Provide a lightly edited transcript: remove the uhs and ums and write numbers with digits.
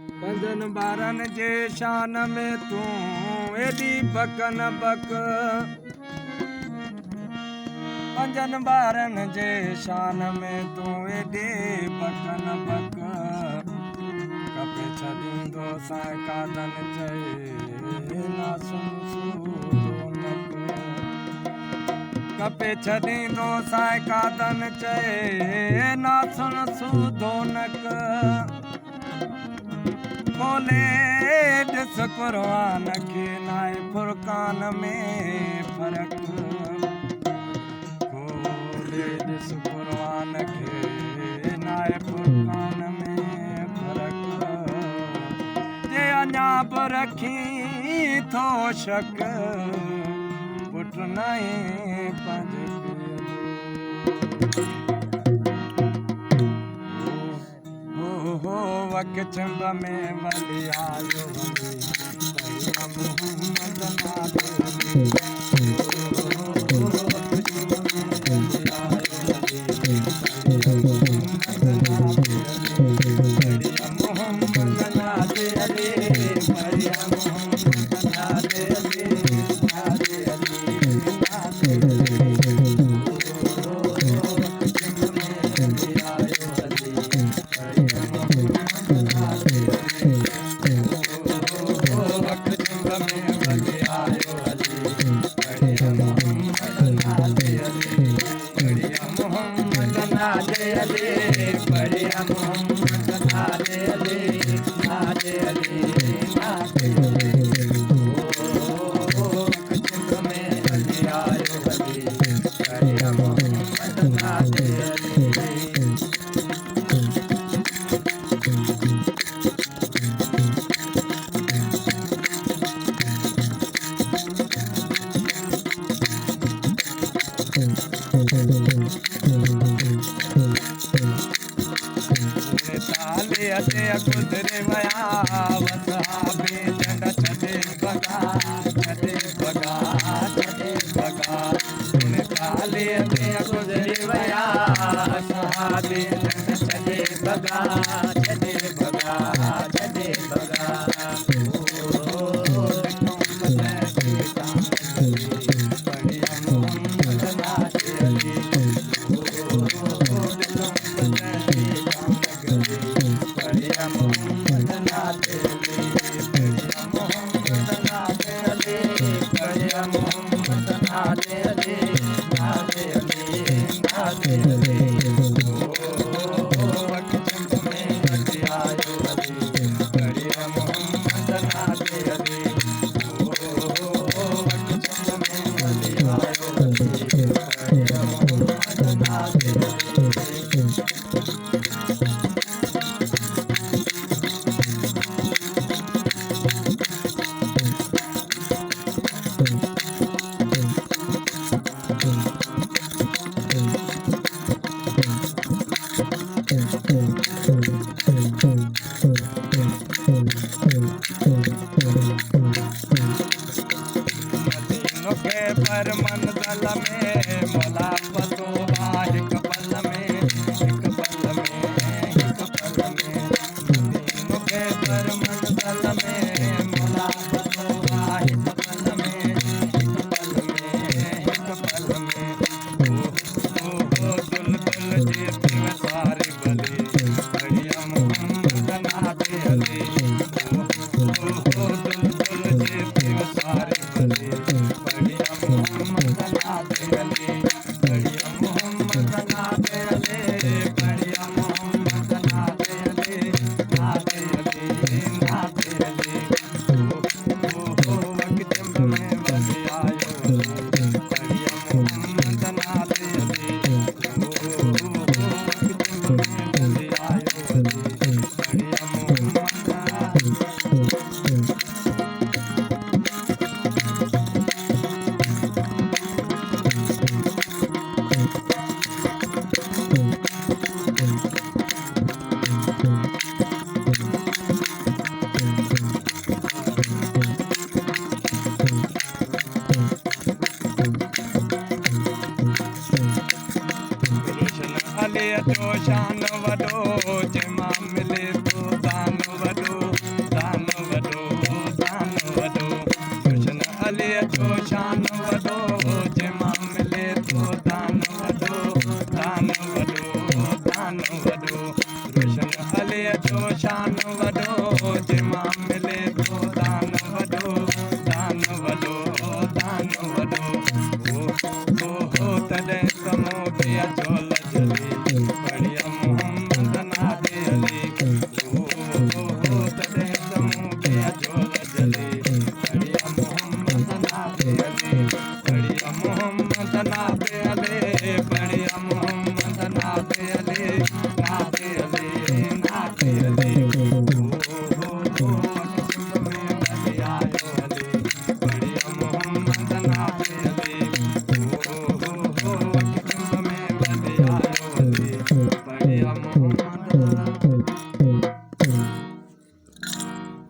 पंजन ॿारनि जे शान में तूं एॾी बक न बक। पंजन ॿारनि जे शान में तूं एॾी बक न बक। कपे छॾींदो साईं कादन चए ना सुन सूदोनक। कपे छॾींदो साईं कादन चए ना सुन सूदोनक। खोले ॾिस क़ुरान खे नाहे फुरक़ान में फ़र्क़ु। खोले ॾिस क़ुरान खे नाहे फुरक़ान में फ़र्क़ु। जे अञा बि रखी थो शक पुट नाहे पंहिंजे वक चंब में वली आयो मोहम्मद नादरी। मोहम्मद नादरी गुज़रे वया वसाबे जंड छॾे भॻा छॾे भॻा छॾे भॻा। ताले ते गुज़रे वया वसाबे जंड छॾे भॻा छॾे भॻा छॾे भॻा। पर मंज़ल में मोला पतो आ हिक पल में हिक पल में हिक पल में। मूंखे पर मंज़ल में मोला पतो आ हिक पल में हिक पल में हिक पल में। ओ दुल दुल जे पिव सारे भले बढ़िया मोहम्मद नादे हले। ओ दुल दुल जे पिव सारे भले बढ़िया मोहम्मद नादे हले बढ़िया मोहम्मद नादे हले बढ़िया मोहम्मद नादे हले नादे हले नादे हले। ओ वक्त चंब में वसे आयो बढ़िया मोहम्मद नादे हले। ओ वक्त चंब में वसे आयो बढ़िया मोहम्मद। जो शान वॾो